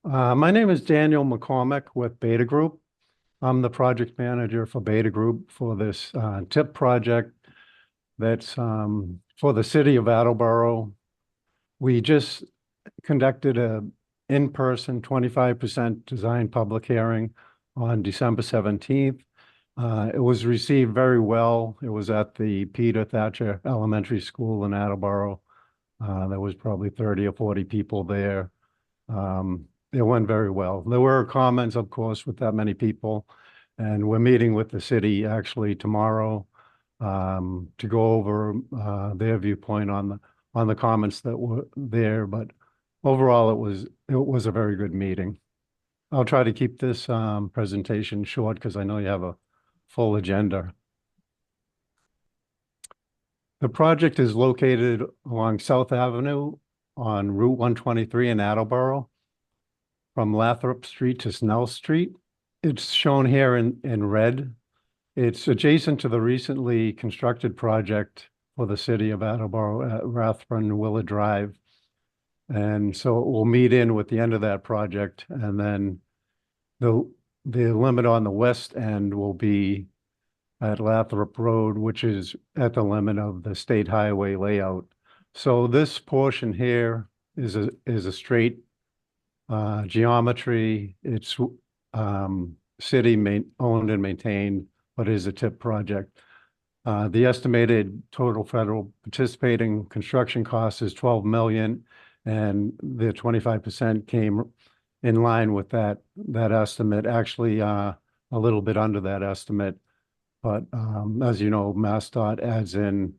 My name is Daniel McCormack with Beta Group. I'm the project manager for Beta Group for this TIP project that's for the city of Attleboro. We just conducted a in-person 25% design public hearing on December 17th. It was received very well. It was at the Peter Thatcher Elementary School in Attleboro. There was probably 30 or 40 people there. It went very well. There were comments, of course, with that many people, and we're meeting with the city actually tomorrow to go over their viewpoint on the comments that were there. But overall, it was a very good meeting. I'll try to keep this presentation short because I know you have a full agenda. The project is located along South Avenue on Route 123 in Attleboro, from Lathrop Street to Snell Street. It's shown here in red. It's adjacent to the recently constructed project for the city of Attleboro at Rathbun Willard Drive. And so it will meet in with the end of that project. And then the limit on the west end will be at Lathrop Road, which is at the limit of the state highway layout. So this portion here is a straight geometry. It's city owned and maintained, but is a TIP project. The estimated total federal participating construction cost is $12 million, and the 25% came in line with that estimate. Actually, a little bit under that estimate, but as you know, MassDOT adds in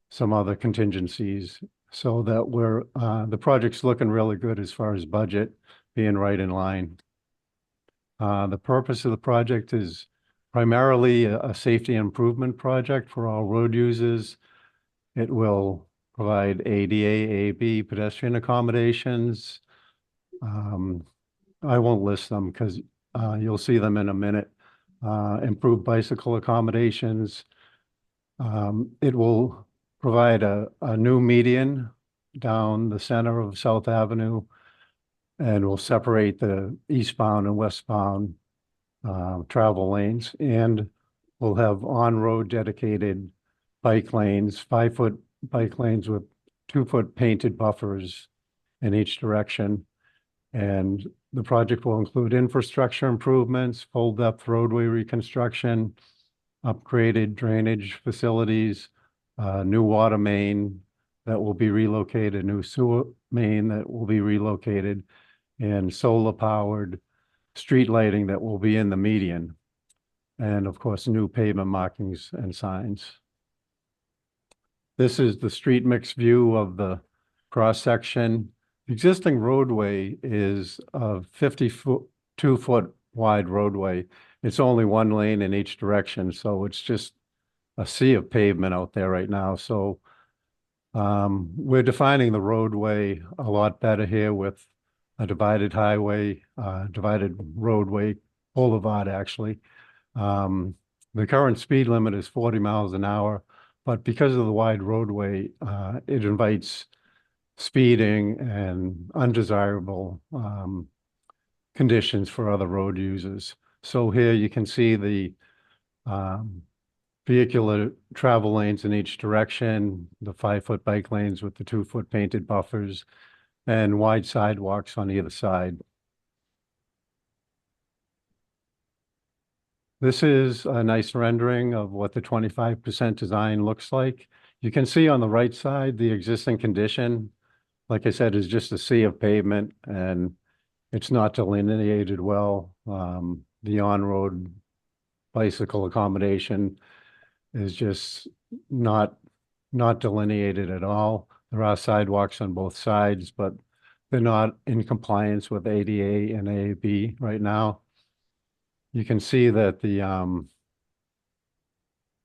some other contingencies, so that the project's looking really good as far as budget being right in line. The purpose of the project is primarily a safety improvement project for all road users. It will provide ADA, AB, pedestrian accommodations. I won't list them because you'll see them in a minute. Improved bicycle accommodations. It will provide a new median down the center of South Avenue, and will separate the eastbound and westbound travel lanes, and we'll have on-road dedicated bike lanes, 5-foot bike lanes with 2-foot painted buffers in each direction. And the project will include infrastructure improvements, full-depth roadway reconstruction, upgraded drainage facilities, new water main that will be relocated, new sewer main that will be relocated, and solar-powered street lighting that will be in the median. And of course, new pavement markings and signs. This is the street mix view of the cross-section. The existing roadway is a 52-foot wide roadway. It's only one lane in each direction, so it's just a sea of pavement out there right now. So we're defining the roadway a lot better here with a divided highway, divided roadway, boulevard actually. The current speed limit is 40 miles an hour, but because of the wide roadway, it invites speeding and undesirable conditions for other road users. So here you can see the vehicular travel lanes in each direction, the 5-foot bike lanes with the 2-foot painted buffers, and wide sidewalks on either side. This is a nice rendering of what the 25% design looks like. You can see on the right side, the existing condition, like I said, is just a sea of pavement, and it's not delineated well. The on-road bicycle accommodation is just not delineated at all. There are sidewalks on both sides, but they're not in compliance with ADA and AAB right now. You can see that the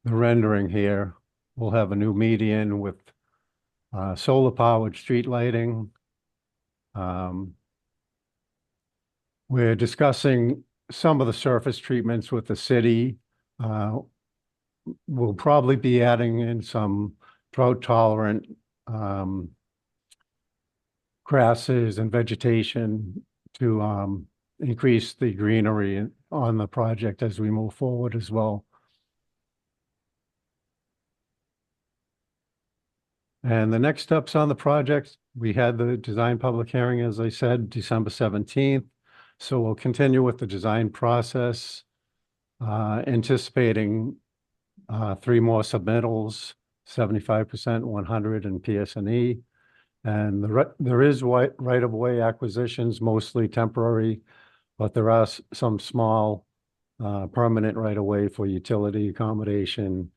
rendering here will have a new median with solar-powered street lighting. We're discussing some of the surface treatments with the city. We'll probably be adding in some drought-tolerant grasses and vegetation to increase the greenery on the project as we move forward as well. And the next steps on the project, we had the design public hearing, as I said, December 17th. So we'll continue with the design process, anticipating 3 more submittals, 75%, 100, and PS&E. And there is right-of-way acquisitions, mostly temporary, but there are some small permanent right-of-way for utility accommodation,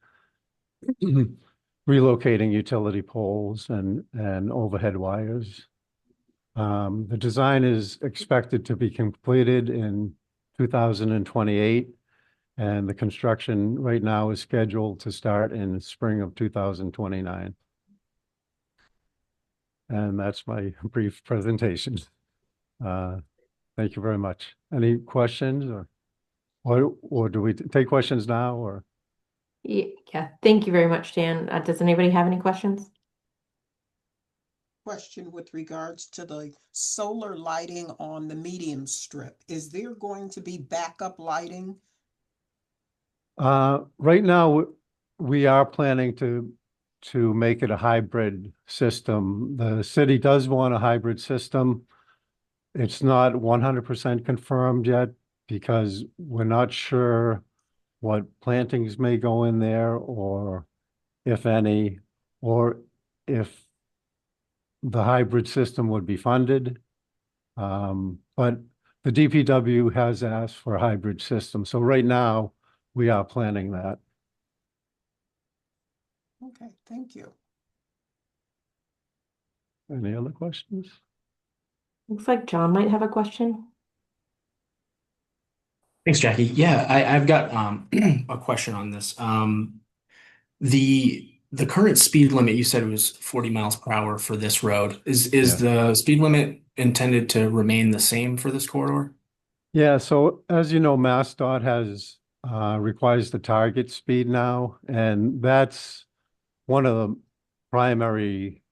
relocating utility poles and overhead wires. The design is expected to be completed in 2028, and the construction right now is scheduled to start in spring of 2029. And that's my brief presentation. Thank you very much. Any questions or do we take questions now or? Yeah, thank you very much, Dan. Does anybody have any questions? Question with regards to the solar lighting on the medium strip. Is there going to be backup lighting? Right now, we are planning to make it a hybrid system. The city does want a hybrid system. It's not 100% confirmed yet because we're not sure what plantings may go in there or if any, or if the hybrid system would be funded. But the DPW has asked for a hybrid system. So right now we are planning that. Okay, thank you. Any other questions? Looks like John might have a question. Thanks, Jackie. Yeah, I've got a question on this. The current speed limit you said was 40 miles per hour for this road. Is Yeah. the speed limit intended to remain the same for this corridor? Yeah, so as you know, MassDOT has requires the target speed now, and that's one of the primary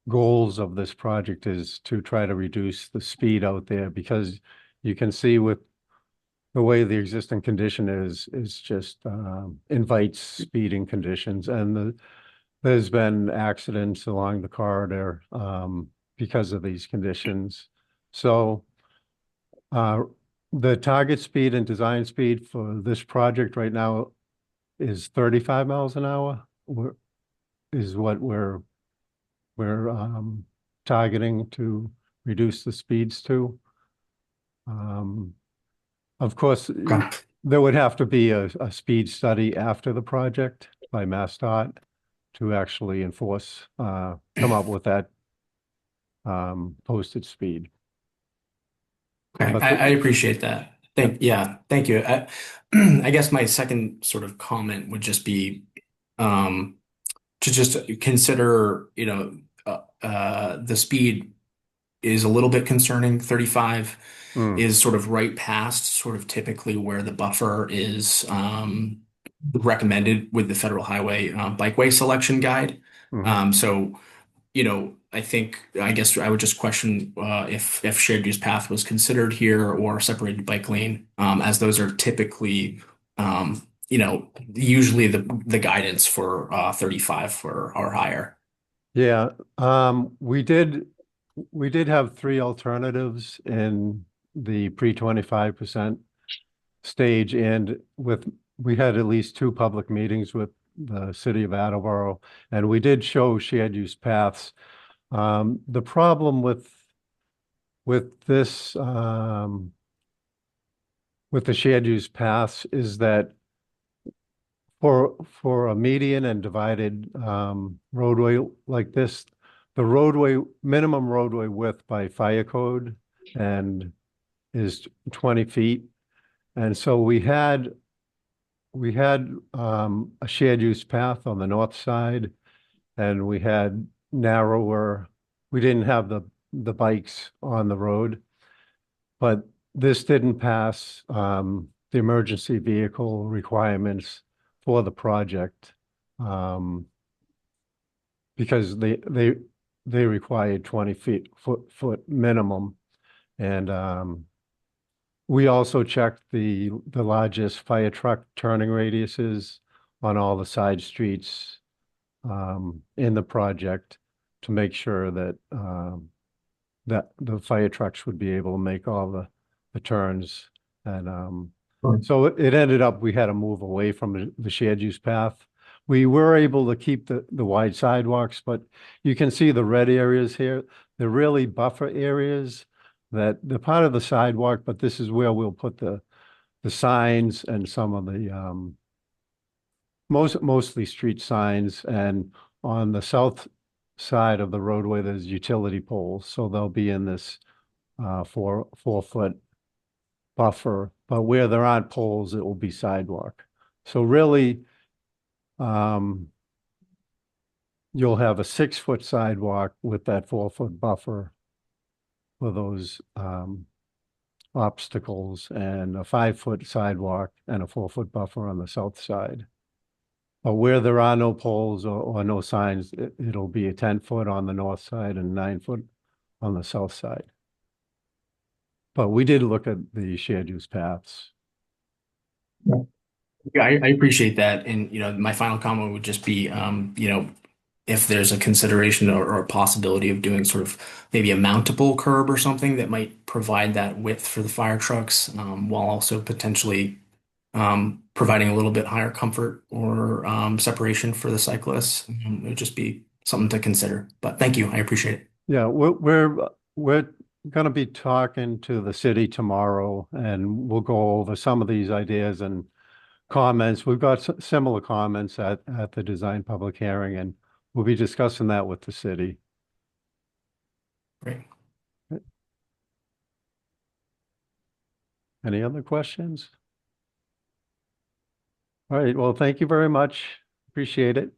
goals of this project is to try to reduce the speed out there because you can see with the way the existing condition is just invites speeding conditions, and there's been accidents along the corridor because of these conditions. So the target speed and design speed for this project right now is 35 miles an hour, is what we're targeting to reduce the speeds to. Of course, Okay. there would have to be a speed study after the project by MassDOT to actually enforce, come up with that posted speed. Okay, But I appreciate that. Thank you. I guess my second sort of comment would just be to just consider, the speed is a little bit concerning. 35 is sort of right past sort of typically where the buffer is recommended with the Federal Highway Bikeway Selection Guide. So, I guess I would just question if shared use path was considered here or separated bike lane, as those are typically, usually the guidance for 35 or higher. Yeah, we did have 3 alternatives in the pre-25% stage, and we had at least 2 public meetings with the city of Attleboro, and we did show shared use paths. The problem with this with the shared use paths is that for a median and divided roadway like this, the minimum roadway width by fire code and is 20 feet. And so we had a shared use path on the north side, and we had narrower, we didn't have the bikes on the road, but this didn't pass the emergency vehicle requirements for the project because they required 20 foot minimum. And we also checked the largest fire truck turning radiuses on all the side streets in the project to make sure that that the fire trucks would be able to make all the turns. And Right. so it ended up, we had to move away from the shared use path. We were able to keep the wide sidewalks, but you can see the red areas here. They're really buffer areas that they're part of the sidewalk, but this is where we'll put the signs and some of the mostly street signs. And on the south side of the roadway, there's utility poles, so they'll be in this 4 foot buffer. But where there aren't poles, it will be sidewalk. So really, you'll have a 6 foot sidewalk with that 4 foot buffer for those obstacles, and a 5 foot sidewalk and a 4 foot buffer on the south side. But where there are no poles or no signs, it'll be a 10 foot on the north side and 9 foot on the south side. But we did look at the shared use paths. Yeah, I appreciate that. And, my final comment would just be, if there's a consideration or a possibility of doing sort of maybe a mountable curb or something that might provide that width for the fire trucks, while also potentially providing a little bit higher comfort or separation for the cyclists. It would just be something to consider. But thank you. I appreciate it. Yeah, we're going to be talking to the city tomorrow, and we'll go over some of these ideas and comments. We've got similar comments at the design public hearing, and we'll be discussing that with the city. Great. Any other questions? All right, well, thank you very much. Appreciate it.